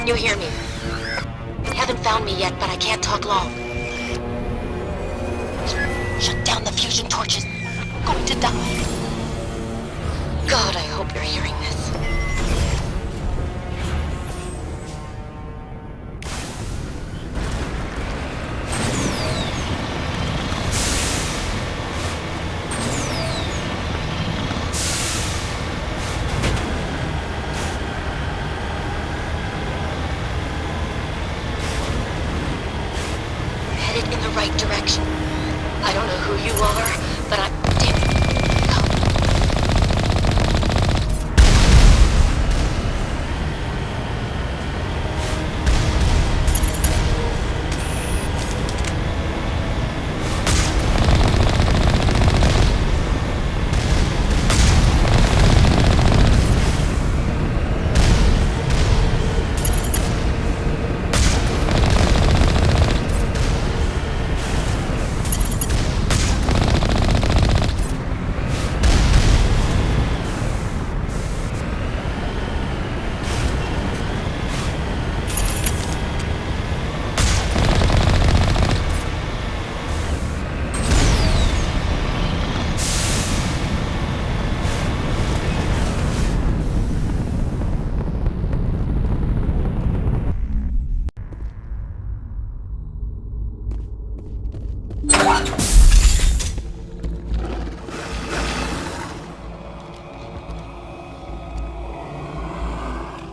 You hear me? You haven't found me yet, but I can't talk long. Shut down the fusion torches. I'm going to die. God, I hope you're hearing this. Headed in the right direction. I don't know who you are, but I'm... Damn it.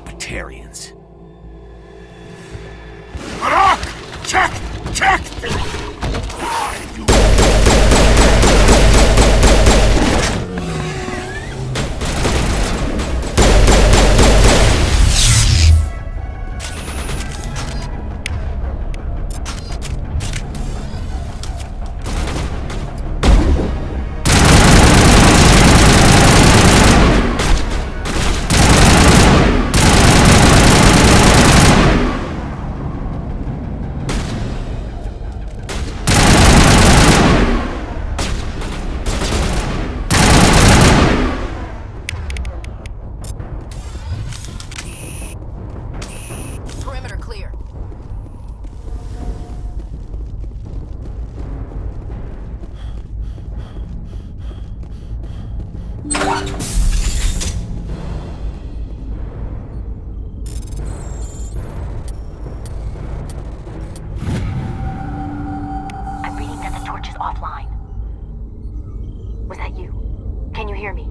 Batarians. Check! Check! Perimeter clear. I'm reading that the torch is offline. Was that you? Can you hear me?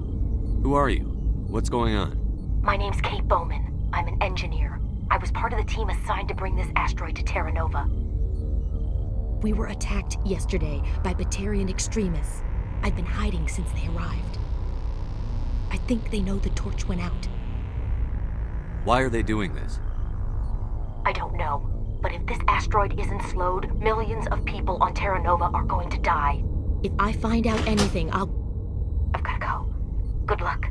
Who are you? What's going on? My name's Kate Bowman. I'm an engineer. I was part of the team assigned to bring this asteroid to Terra Nova. We were attacked yesterday by Batarian extremists. I've been hiding since they arrived. I think they know the torch went out. Why are they doing this? I don't know, but if this asteroid isn't slowed, millions of people on Terra Nova are going to die. If I find out anything, I've gotta go. Good luck.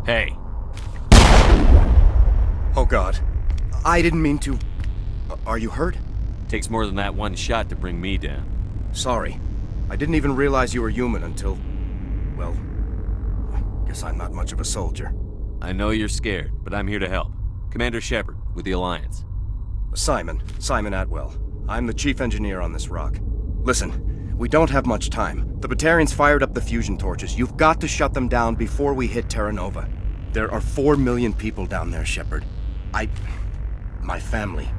Hey, Oh God. I didn't mean to... Are you hurt? takes more than that one shot to bring me down. Sorry. I didn't even realize you were human until... Well... Guess I'm not much of a soldier. I know you're scared, but I'm here to help. Commander Shepard, with the Alliance. Simon Atwell. I'm the chief engineer on this rock. Listen, we don't have much time. The Batarians fired up the fusion torches. You've got to shut them down before we hit Terra Nova. There are 4 million people down there, Shepard. My family.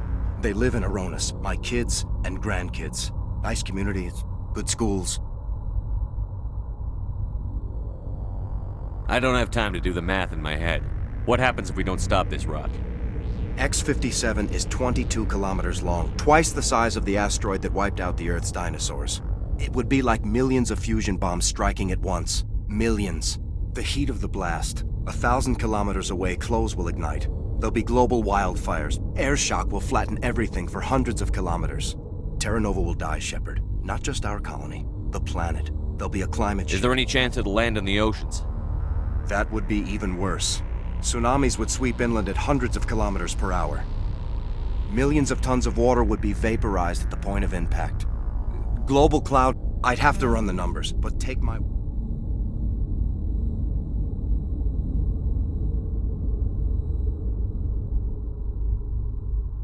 They live in Aronis. My kids and grandkids. Nice communities, good schools. I don't have time to do the math in my head. What happens if we don't stop this rock? X-57 is 22 kilometers long, twice the size of the asteroid that wiped out the Earth's dinosaurs. It would be like millions of fusion bombs striking at once. Millions. The heat of the blast. 1,000 kilometers away, clothes will ignite. There'll be global wildfires. Air shock will flatten everything for hundreds of kilometers. Terra Nova will die, Shepard. Not just our colony. The planet. There'll be a climate change. Is there any chance it'll land in the oceans? That would be even worse. Tsunamis would sweep inland at hundreds of kilometers per hour. Millions of tons of water would be vaporized at the point of impact. Global cloud, I'd have to run the numbers, but take my...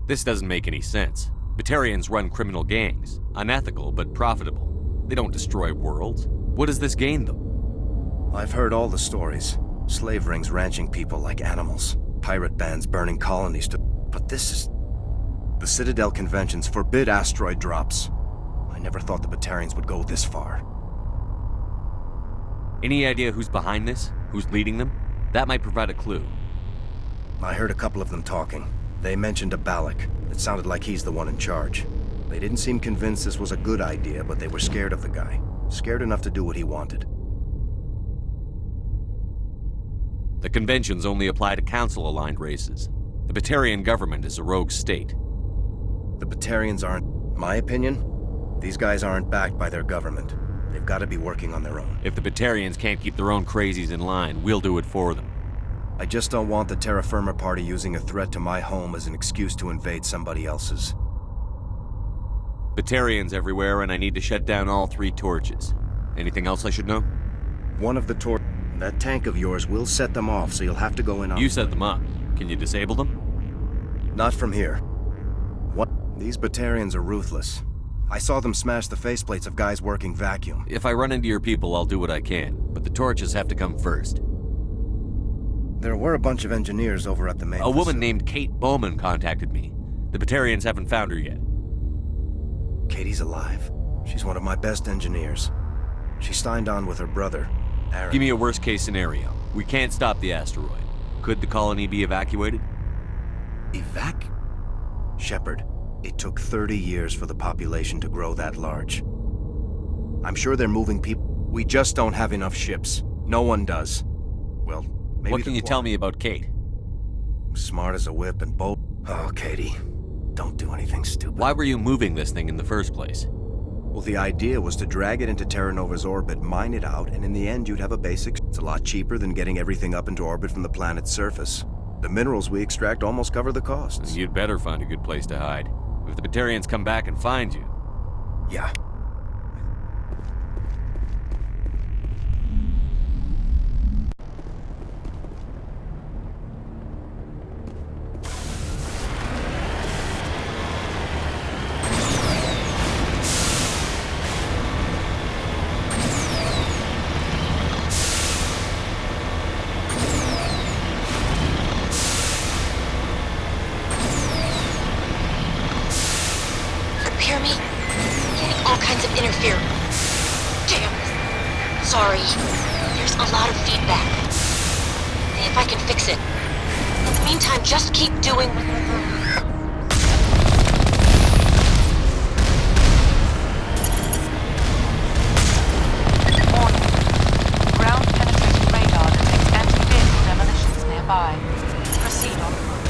This doesn't make any sense. Batarians run criminal gangs. Unethical, but profitable. They don't destroy worlds. What does this gain them? I've heard all the stories. Slave rings ranching people like animals. Pirate bands burning colonies to... But this is... The Citadel conventions forbid asteroid drops. I never thought the Batarians would go this far. Any idea who's behind this? Who's leading them? That might provide a clue. I heard a couple of them talking. They mentioned a Balak. It sounded like he's the one in charge. They didn't seem convinced this was a good idea, but they were scared of the guy. Scared enough to do what he wanted. The conventions only apply to Council-aligned races. The Batarian government is a rogue state. The Batarians aren't... My opinion? These guys aren't backed by their government. They've got to be working on their own. If the Batarians can't keep their own crazies in line, we'll do it for them. I just don't want the Terra Firma Party using a threat to my home as an excuse to invade somebody else's. Batarians everywhere, and I need to shut down all 3 torches. Anything else I should know? One of the that tank of yours will set them off, so you'll have to go in on... You set them up. Can you disable them? Not from here. What? These Batarians are ruthless. I saw them smash the faceplates of guys working vacuum. If I run into your people, I'll do what I can. But the torches have to come first. There were a bunch of engineers over at the main... A woman named Kate Bowman contacted me. The Batarians haven't found her yet. Katie's alive. She's one of my best engineers. She signed on with her brother, Aaron. Give me a worst-case scenario. We can't stop the asteroid. Could the colony be evacuated? Shepard, it took 30 years for the population to grow that large. I'm sure they're moving people. We just don't have enough ships. No one does. Well, maybe... What can you tell me about Kate? Smart as a whip and bold. Oh, Katie. Don't do anything stupid. Why were you moving this thing in the first place? Well, the idea was to drag it into Terra Nova's orbit, mine it out, and in the end you'd have a basic... It's a lot cheaper than getting everything up into orbit from the planet's surface. The minerals we extract almost cover the costs. You'd better find a good place to hide. If the Batarians come back and find you... Yeah. Hear me? Getting all kinds of interference. Damn. Sorry. There's a lot of feedback. See if I can fix it. In the meantime, just keep doing... Warning. Ground-penetrating radar detects anti-vehicle demolitions nearby. Proceed on foot.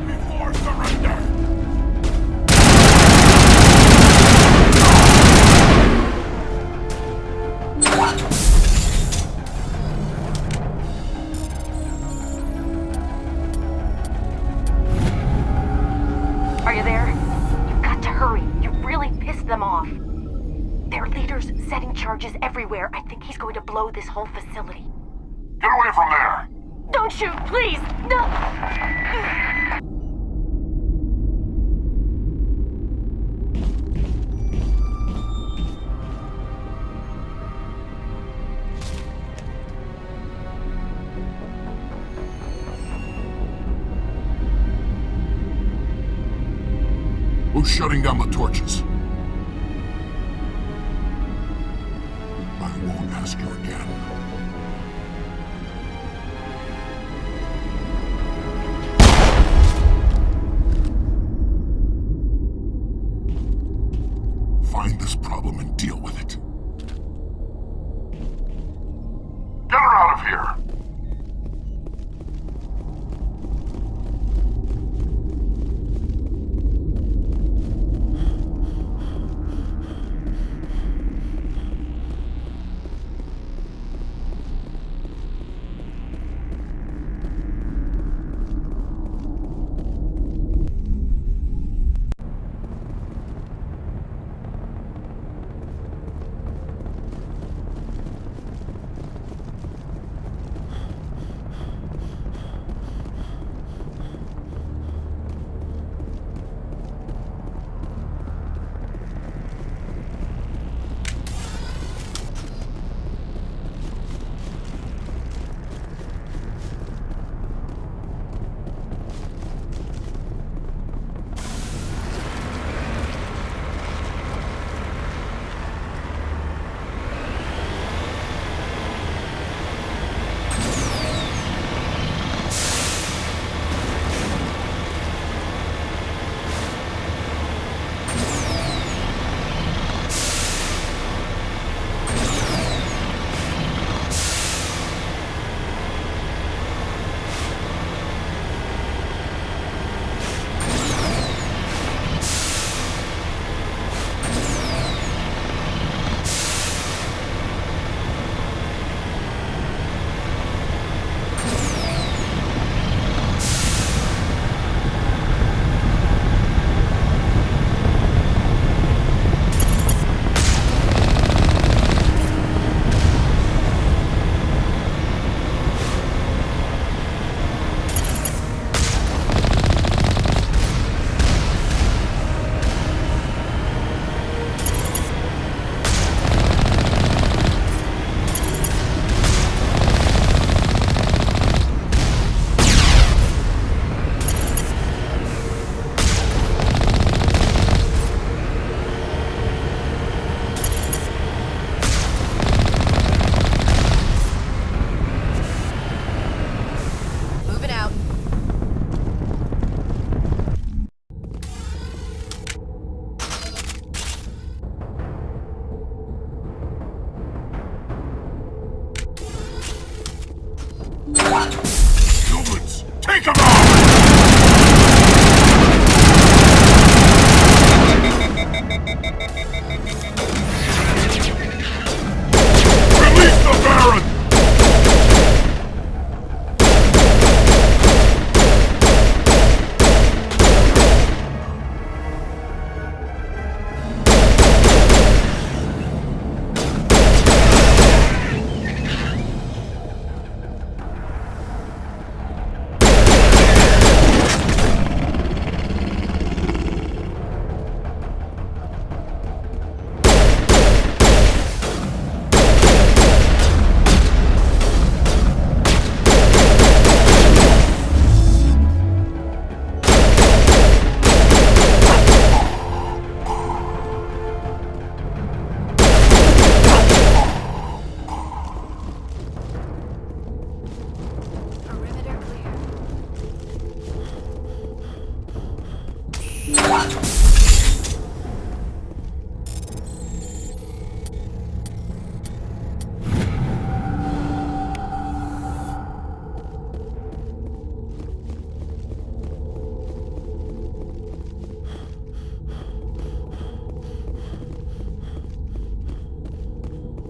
Before surrender! Are you there? You've got to hurry. You really pissed them off. Their leader's setting charges everywhere. I think he's going to blow this whole facility. Get away from there! Don't shoot, please! No! Who's shutting down the torches? I won't ask you again. Find this problem and deal with it. Get her out of here!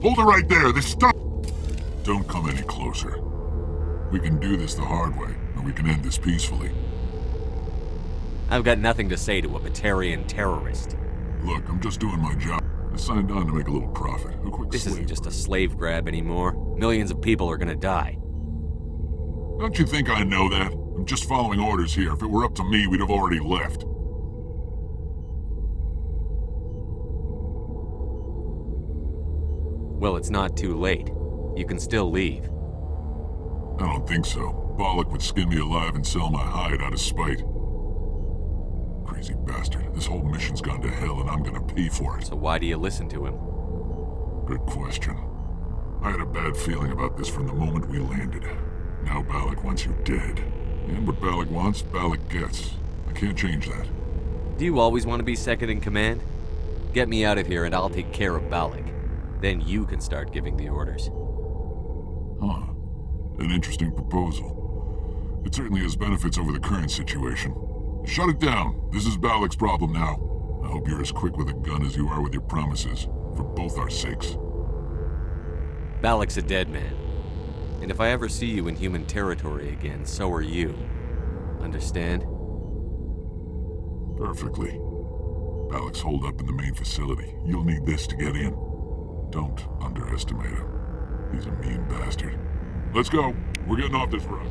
Hold it right there. This stuff. Don't come any closer. We can do this the hard way, or we can end this peacefully. I've got nothing to say to a Batarian terrorist. Look, I'm just doing my job. I signed on to make a little profit. A quick This isn't slave just a work. slave grab anymore. Millions of people are gonna die. Don't you think I know that? I'm just following orders here. If it were up to me, we'd have already left. Well, it's not too late. You can still leave. I don't think so. Balak would skin me alive and sell my hide out of spite. Crazy bastard. This whole mission's gone to hell and I'm gonna pay for it. So why do you listen to him? Good question. I had a bad feeling about this from the moment we landed. Now Balak wants you dead. And what Balak wants, Balak gets. I can't change that. Do you always want to be second in command? Get me out of here and I'll take care of Balak. Then you can start giving the orders. Huh. An interesting proposal. It certainly has benefits over the current situation. Shut it down. This is Balak's problem now. I hope you're as quick with a gun as you are with your promises. For both our sakes. Balak's a dead man. And if I ever see you in human territory again, so are you. Understand? Perfectly. Balak's holed up in the main facility. You'll need this to get in. Don't underestimate him. He's a mean bastard. Let's go. We're getting off this run.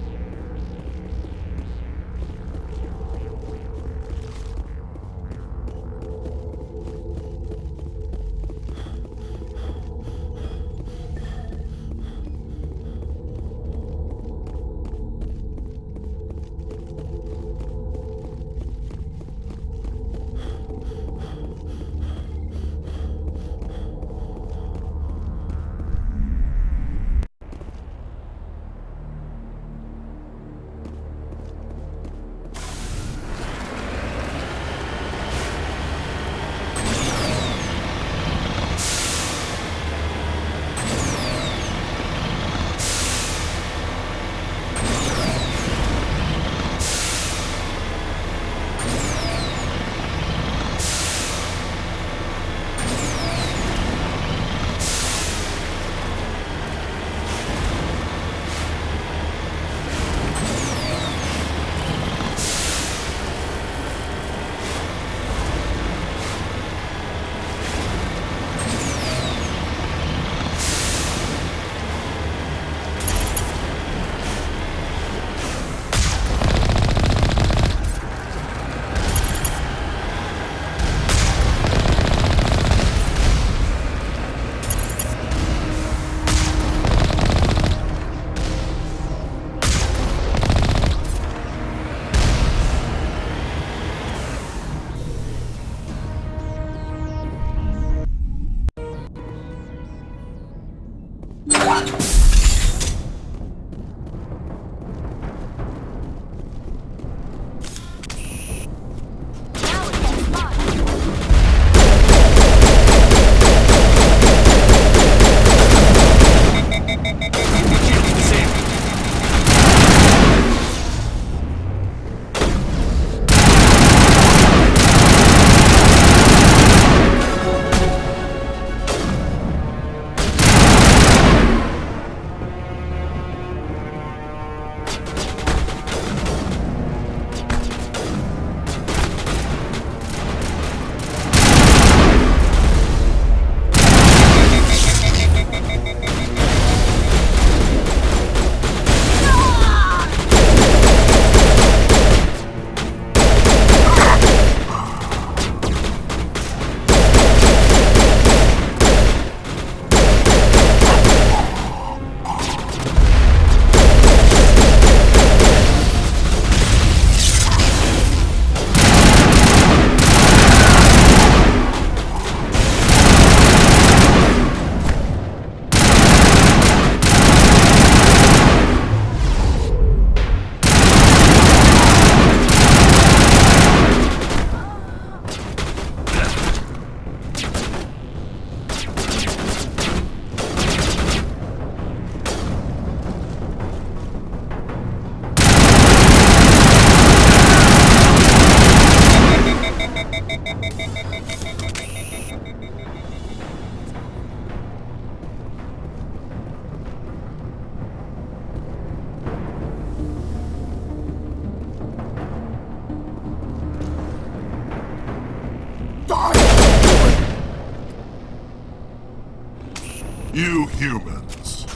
You humans.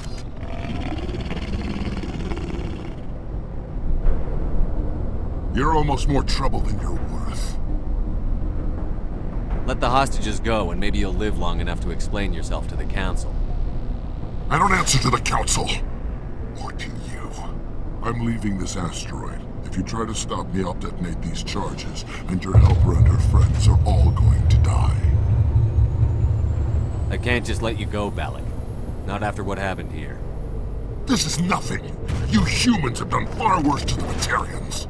You're almost more trouble than you're worth. Let the hostages go, and maybe you'll live long enough to explain yourself to the Council. I don't answer to the Council. Or to you. I'm leaving this asteroid. If you try to stop me, I'll detonate these charges, and your helper and her friends are all going to die. I can't just let you go, Balak. Not after what happened here. This is nothing. You humans have done far worse to the Batarians.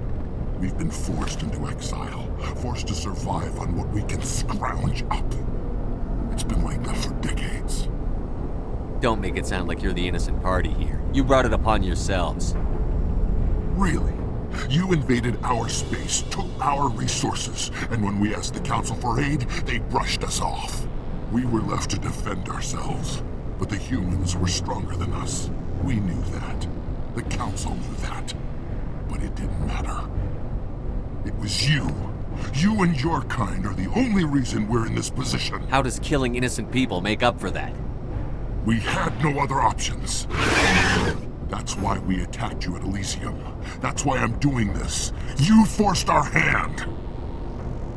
We've been forced into exile, forced to survive on what we can scrounge up. It's been like that for decades. Don't make it sound like you're the innocent party here. You brought it upon yourselves. Really? You invaded our space, took our resources, and when we asked the Council for aid, they brushed us off. We were left to defend ourselves, but the humans were stronger than us. We knew that. The Council knew that. But it didn't matter. It was you. You and your kind are the only reason we're in this position. How does killing innocent people make up for that? We had no other options. That's why we attacked you at Elysium. That's why I'm doing this. You forced our hand.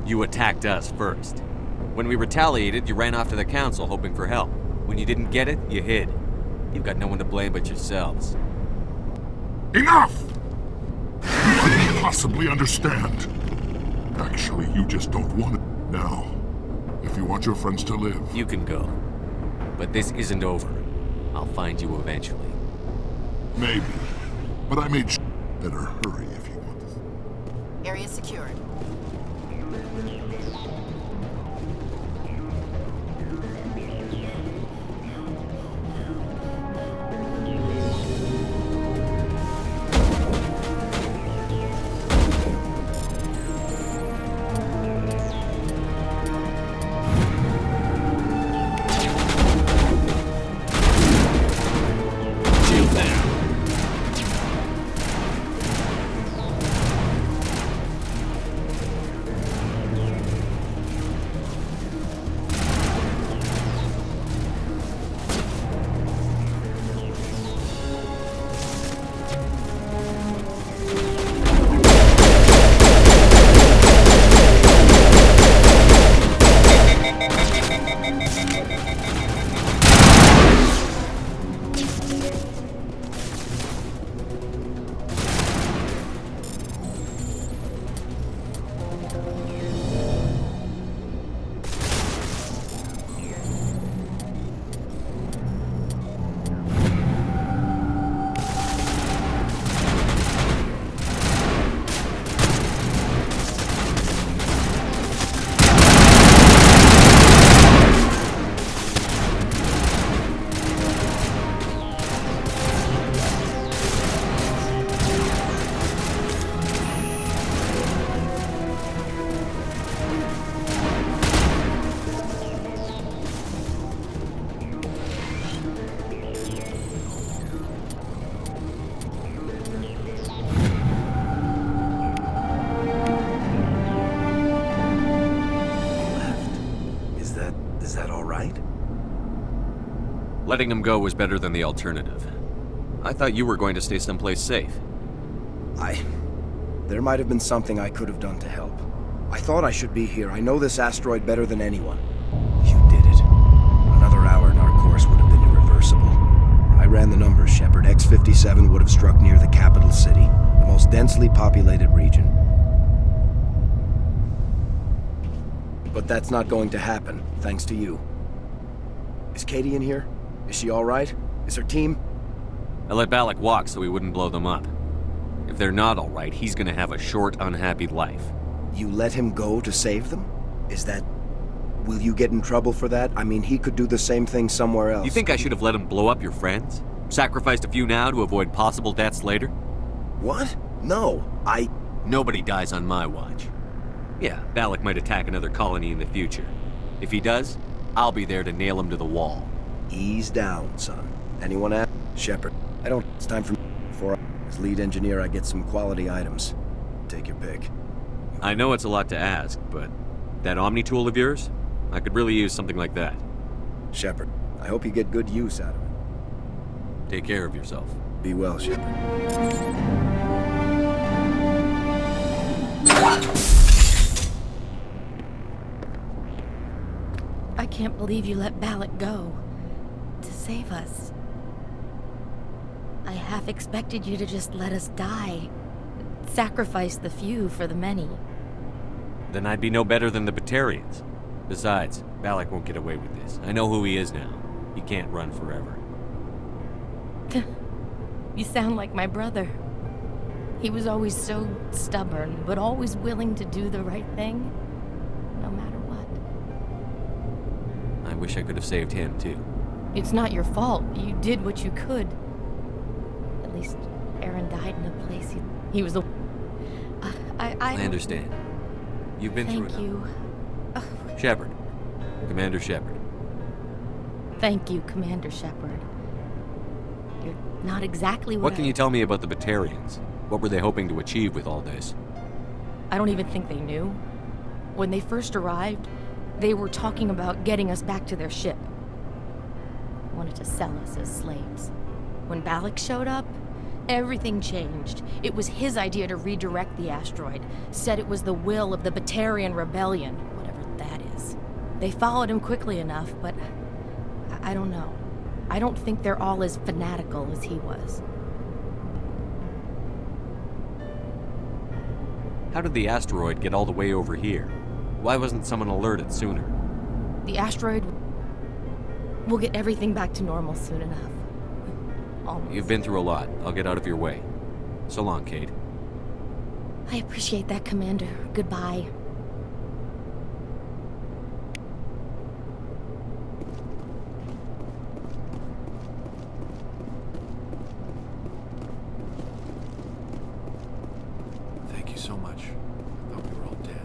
You attacked us first. When we retaliated, you ran off to the Council hoping for help. When you didn't get it, you hid. You've got no one to blame but yourselves. Enough! You couldn't possibly understand. Actually, you just don't want it now. If you want your friends to live. You can go. But this isn't over. I'll find you eventually. Maybe. But I made better hurry if you want this. Area secured. Letting him go was better than the alternative. I thought you were going to stay someplace safe. There might have been something I could have done to help. I thought I should be here. I know this asteroid better than anyone. You did it. Another hour and our course would have been irreversible. I ran the numbers, Shepard. X-57 would have struck near the capital city, the most densely populated region. But that's not going to happen, thanks to you. Is Katie in here? Is she all right? Is her team? I let Balak walk so he wouldn't blow them up. If they're not all right, he's gonna have a short, unhappy life. You let him go to save them? Is that... Will you get in trouble for that? I mean, he could do the same thing somewhere else. You think I should have let him blow up your friends? Sacrificed a few now to avoid possible deaths later? What? No, Nobody dies on my watch. Yeah, Balak might attack another colony in the future. If he does, I'll be there to nail him to the wall. Ease down, son. Anyone ask? Shepard. It's time for me. Before as lead engineer, I get some quality items. Take your pick. I know it's a lot to ask, but that Omni tool of yours? I could really use something like that. Shepard, I hope you get good use out of it. Take care of yourself. Be well, Shepard. I can't believe you let Balak go. To save us. I half expected you to just let us die. Sacrifice the few for the many. Then I'd be no better than the Batarians. Besides, Balak won't get away with this. I know who he is now. He can't run forever. You sound like my brother. He was always so stubborn, but always willing to do the right thing, no matter what. I wish I could have saved him, too. It's not your fault. You did what you could. At least Aaron died in a place he was a... I understand. You've been through Thank enough. you. Shepard. Commander Shepard. Thank you, Commander Shepard. You're not exactly What can you tell me about the Batarians? What were they hoping to achieve with all this? I don't even think they knew. When they first arrived, they were talking about getting us back to their ship. Wanted to sell us as slaves. When Balak showed up, everything changed. It was his idea to redirect the asteroid. Said it was the will of the Batarian Rebellion, whatever that is. They followed him quickly enough, but I don't know. I don't think they're all as fanatical as he was. How did the asteroid get all the way over here? Why wasn't someone alerted sooner? The asteroid will get everything back to normal soon enough. Almost. You've been through a lot. I'll get out of your way. So long, Cade. I appreciate that, Commander. Goodbye. Thank you so much. I thought we were all dead.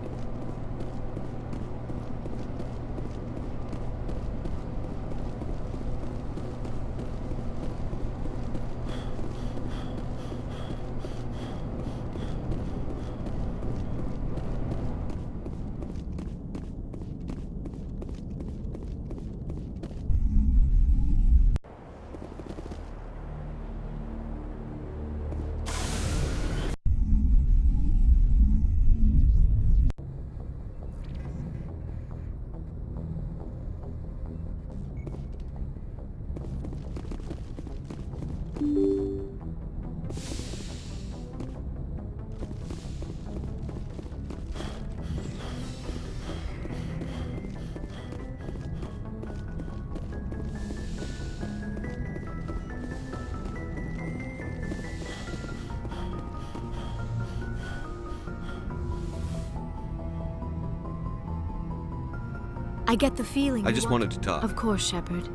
I get the feeling. I just wanted to talk. Of course, Shepard.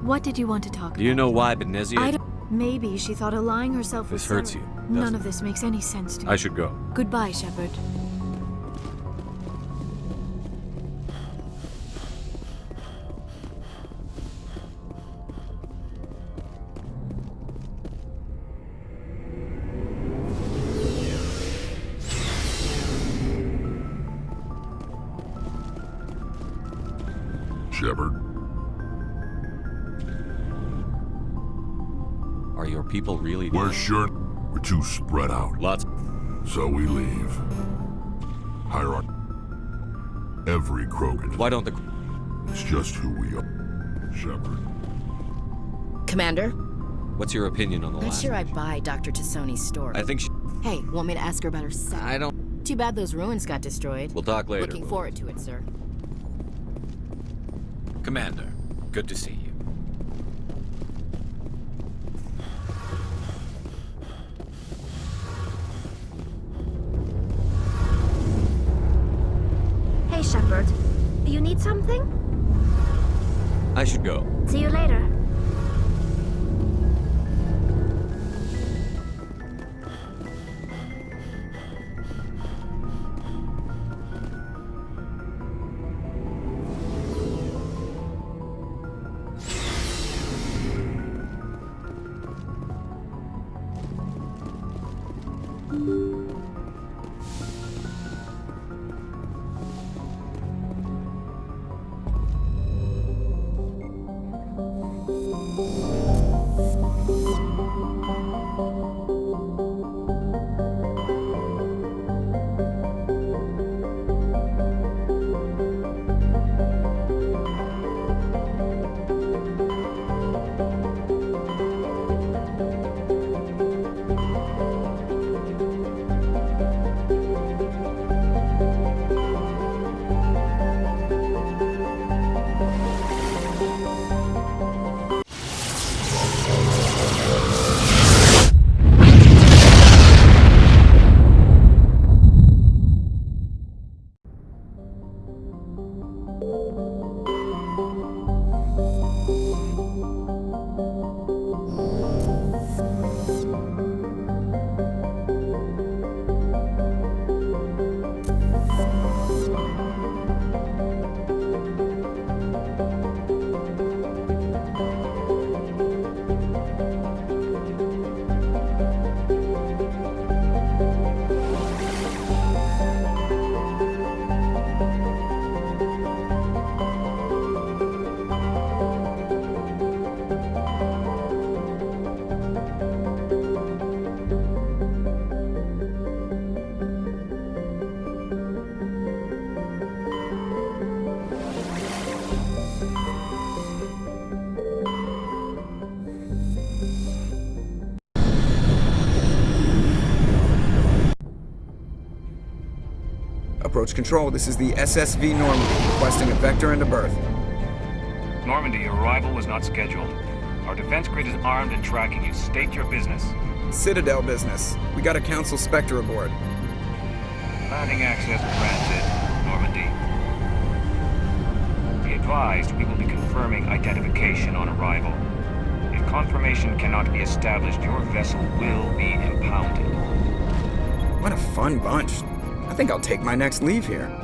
What did you want to talk about? Do you know why Benezia... I don't... Maybe she thought allying herself with This hurts Sarah- you, None doesn't of this makes any sense to me. I should go. Goodbye, Shepard. Shepard, Are your people really... we're sure we're too spread out. Lots... So we leave. Hierarchy. Every Krogan. Why don't the... It's just who we are. Shepard. Commander? What's your opinion on the Not last... sure I buy Dr. Tassoni's story. I think she... Hey, want me to ask her about her son? I don't... Too bad those ruins got destroyed. We'll talk later. Looking forward to it, sir. Commander, good to see you. Hey, Shepard. You need something? I should go. See you later. Approach control, this is the SSV Normandy, requesting a vector and a berth. Normandy, your arrival was not scheduled. Our defense grid is armed and tracking you. State your business. Citadel business. We got a Council Spectre aboard. Landing access granted, Normandy. Be advised, we will be confirming identification on arrival. If confirmation cannot be established, your vessel will be impounded. What a fun bunch. I think I'll take my next leave here.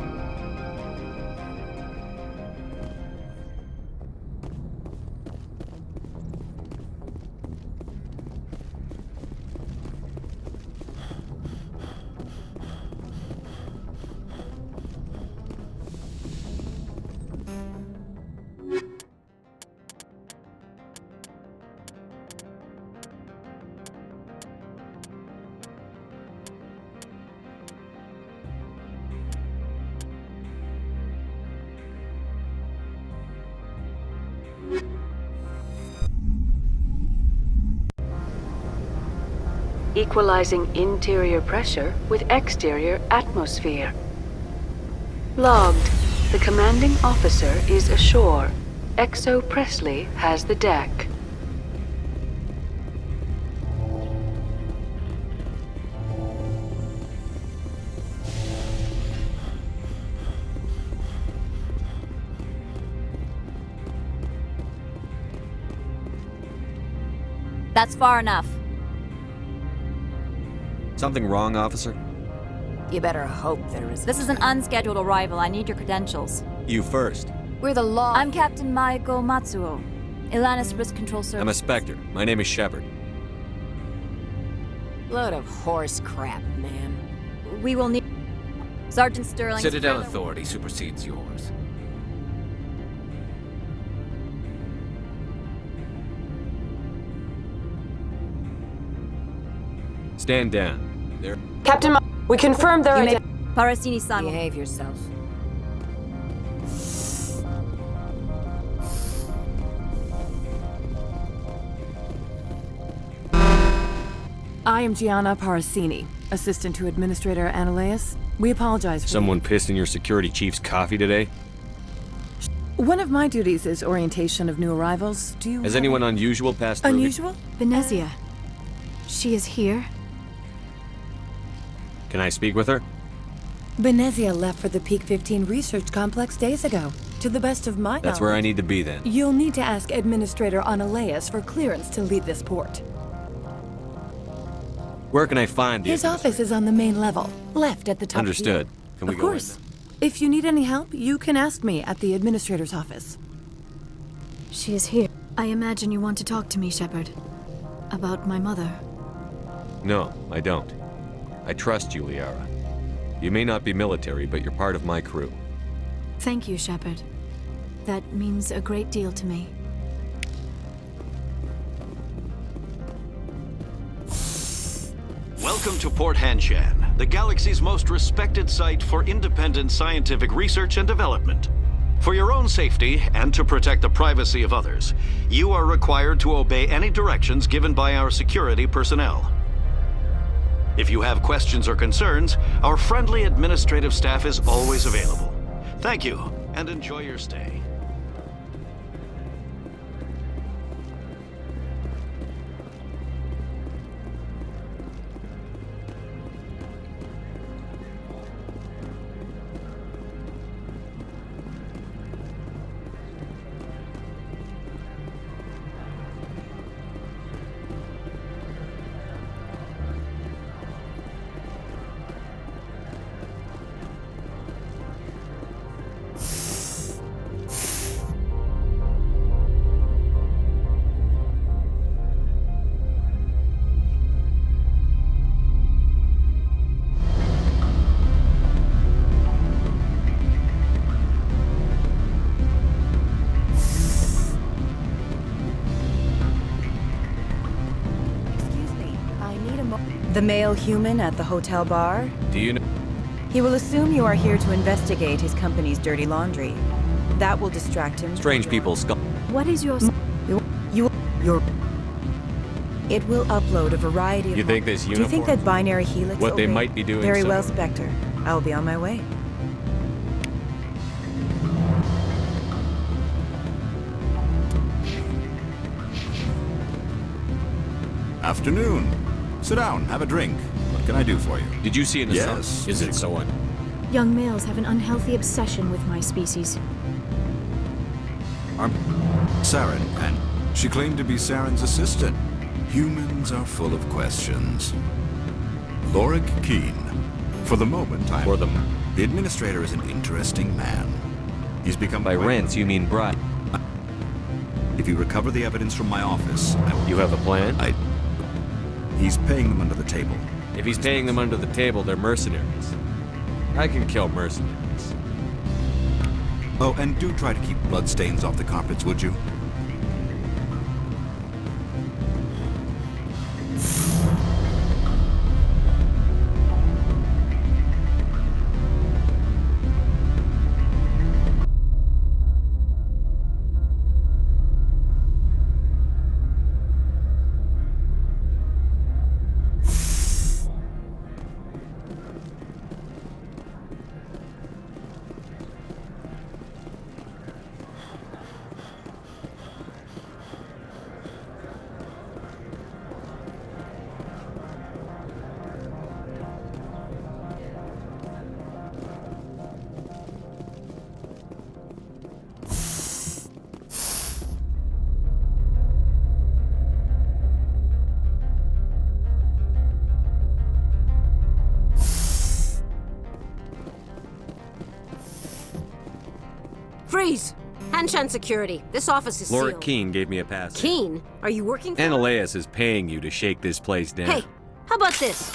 Equalizing interior pressure with exterior atmosphere. Logged. The commanding officer is ashore. XO Presley has the deck. That's far enough. Something wrong, officer? You better hope there is. This is an unscheduled arrival. I need your credentials. You first. We're the law. I'm Captain Maiko Matsuo, Atlantis Risk Control Service. I'm a Spectre. My name is Shepard. Load of horse crap, man. We will need... Sergeant Sterling... Citadel authority supersedes yours. Stand down. There. Captain, we confirmed their identity. Parasini-san. Behave yourself. I am Gianna Parasini, assistant to Administrator Ananias. We apologize for... Someone pissed in your security chief's coffee today? One of my duties is orientation of new arrivals. Do you... Has anyone unusual passed through? Unusual? Venezia. She is here? Can I speak with her? Venezia left for the Peak 15 research complex days ago. To the best of my That's where I need to be then. You'll need to ask Administrator Ananias for clearance to leave this port. Where can I find the... His office is on the main level, left at the top. Understood. Can we go in? Of course. Then? If you need any help, you can ask me at the Administrator's office. She is here. I imagine you want to talk to me, Shepard. About my mother. No, I don't. I trust you, Liara. You may not be military, but you're part of my crew. Thank you, Shepard. That means a great deal to me. Welcome to Port Hanshan, the galaxy's most respected site for independent scientific research and development. For your own safety, and to protect the privacy of others, you are required to obey any directions given by our security personnel. If you have questions or concerns, our friendly administrative staff is always available. Thank you, and enjoy your stay. The male human at the hotel bar? Do you know? He will assume you are here to investigate his company's dirty laundry. That will distract him. Strange people skull. What is your... Your... It will upload a variety of... You think this uniform? Do you think that binary helix... What they might be doing... Very well, Spectre. I will be on my way. Afternoon. Sit down, have a drink. What can I do for you? Did you see an assault? Yes. Is it so on? Young males have an unhealthy obsession with my species. Saren, and she claimed to be Saren's assistant. Humans are full of questions. Lorik Keen. For the moment, The administrator is an interesting man. He's become By rents, you mean bribe? If you recover the evidence from my office, You have a plan? He's paying them under the table. If he's paying them under the table, they're mercenaries. I can kill mercenaries. Oh, and do try to keep bloodstains off the carpets, would you? Freeze! Hanshan Security. This office is Lorik sealed. Keen gave me a pass. Keen? Are you working for him? Ananias is paying you to shake this place down. Hey, how about this?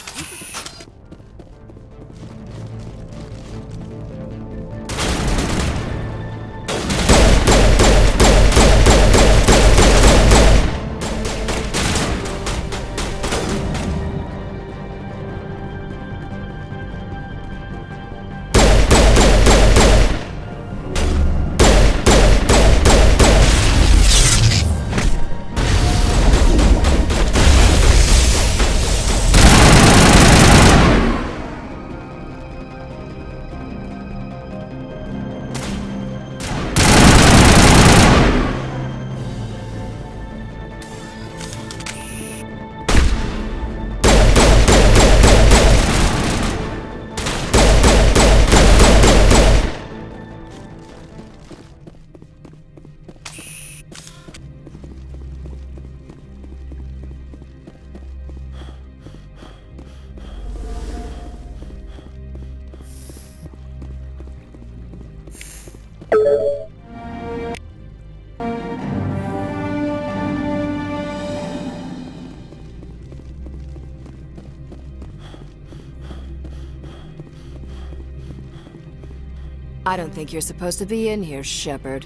I don't think you're supposed to be in here, Shepard.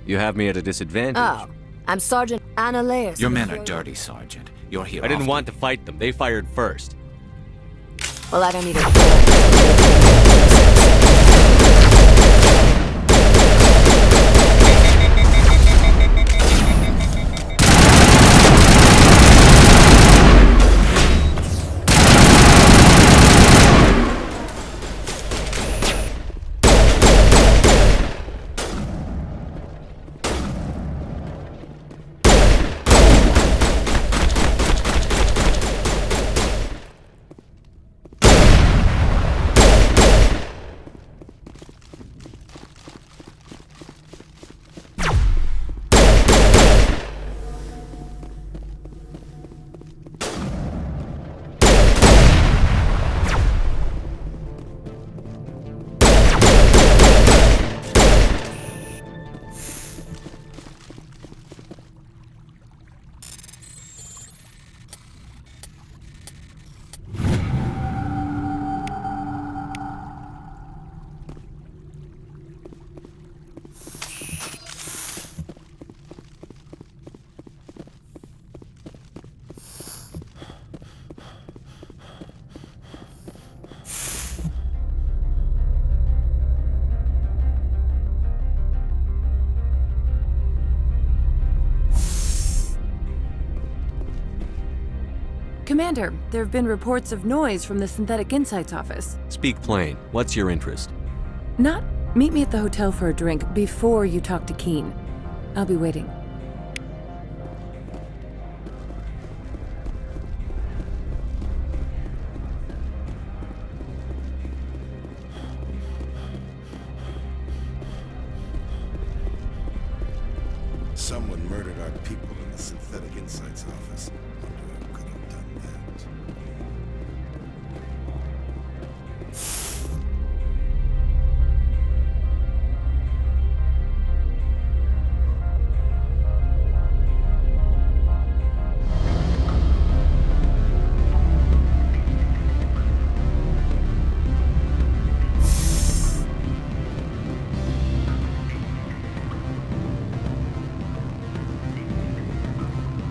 You have me at a disadvantage. Oh, I'm Sergeant Ananias. Your men are dirty, Sergeant. You're here I didn't often. want to fight them. They fired first. Well, I don't need a... Commander, there have been reports of noise from the Synthetic Insights office. Speak plain. What's your interest? Meet me at the hotel for a drink before you talk to Keen. I'll be waiting. murdered our people in the Synthetic Insights office. Wonder who could have done that.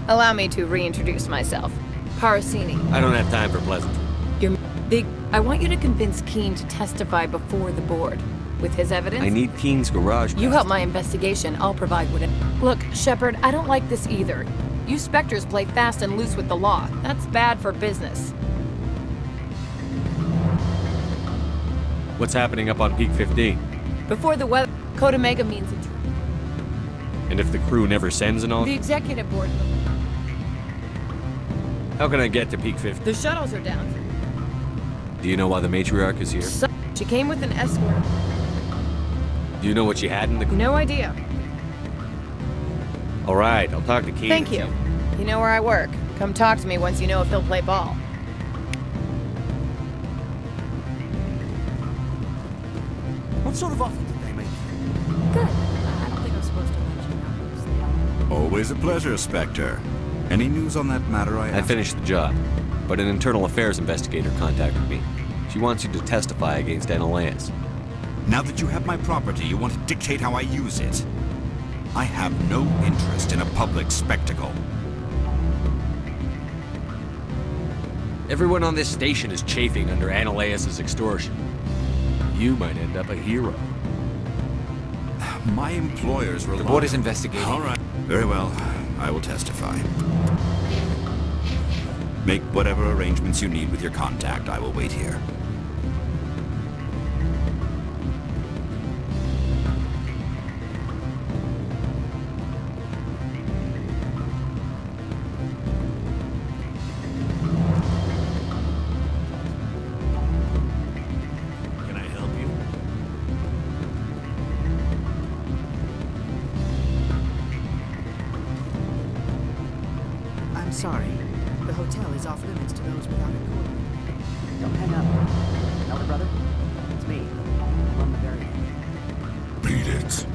Allow me to reintroduce myself. Parasini. I don't have time for pleasantry. You're big. I want you to convince Keene to testify before the board. With his evidence? I need Keene's garage. You help my investigation, I'll provide whatever. Look, Shepard, I don't like this either. You Spectres play fast and loose with the law. That's bad for business. What's happening up on Peak 15? Before the weather, Code Omega means it. And if the crew never sends an all? The executive board. How can I get to Peak 15? The shuttles are down. Do you know why the matriarch is here? She came with an escort. Do you know what she had in the... No idea. All right, I'll talk to Keene. Thank you. You know where I work. Come talk to me once you know if he'll play ball. What sort of offer did they make? Good. I don't think I'm supposed to mention numbers. Always a pleasure, Spectre. Any news on that matter I finished the job, but an internal affairs investigator contacted me. She wants you to testify against Analeus. Now that you have my property, you want to dictate how I use it. I have no interest in a public spectacle. Everyone on this station is chafing under Analeus' extortion. You might end up a hero. My employers rely... The board is investigating. All right. Very well. I will testify. Make whatever arrangements you need with your contact. I will wait here. Can I help you? I'm sorry. The hotel is off limits to those without a code. Don't hang up. Elder brother? It's me. I'm on the very end. Beat it.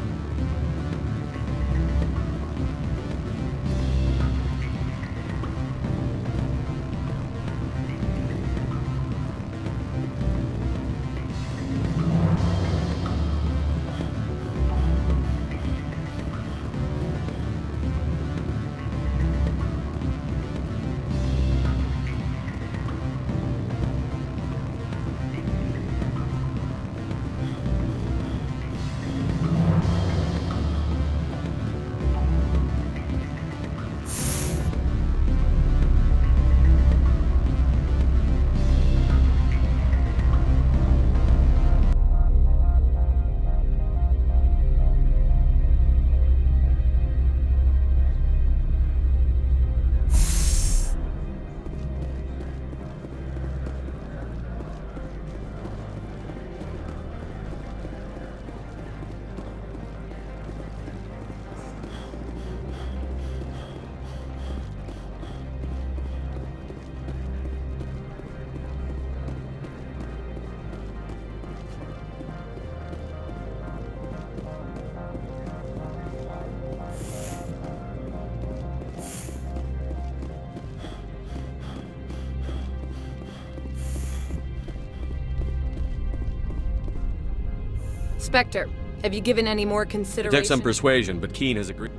Spectre, have you given any more It consideration? took some persuasion, but Keene has agreed.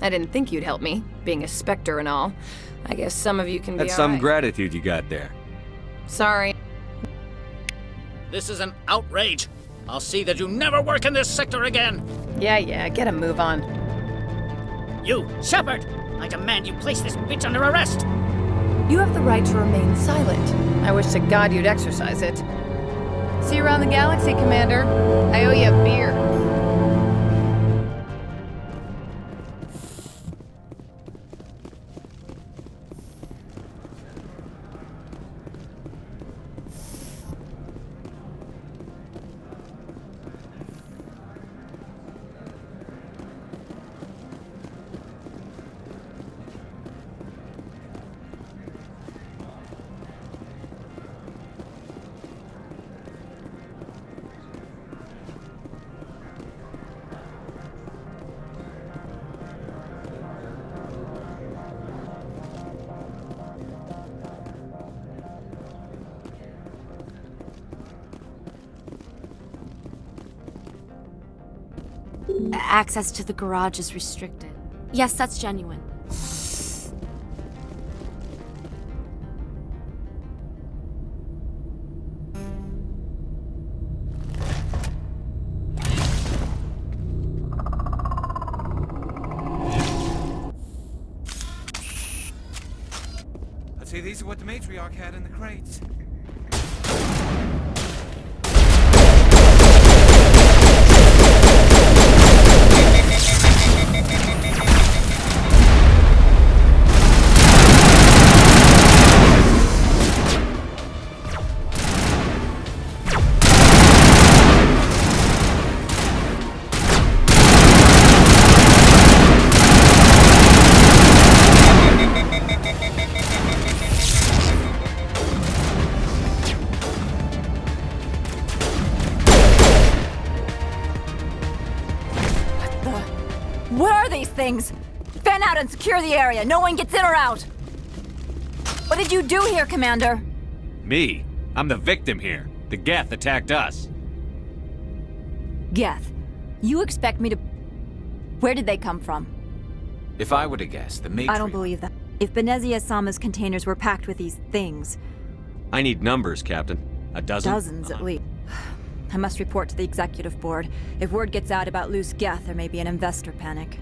I didn't think you'd help me, being a Spectre and all. I guess some of you can be That's some alright. gratitude you got there. Sorry. This is an outrage. I'll see that you never work in this sector again. Yeah, get a move on. You, Shepard! I demand you place this bitch under arrest! You have the right to remain silent. I wish to God you'd exercise it. See you around the galaxy, Commander. I owe you a beer. Access to the garage is restricted. Yes, that's genuine. I'd say these are what the matriarch had in the crates. What are these things? Fan out and secure the area. No one gets in or out. What did you do here, Commander? Me? I'm the victim here. The Geth attacked us. Geth, you expect me to... Where did they come from? If I were to guess, the matriarch... I don't believe that. If Benezia Sama's containers were packed with these things... I need numbers, Captain. A dozen? Dozens, at least. I must report to the executive board. If word gets out about loose Geth, there may be an investor panic.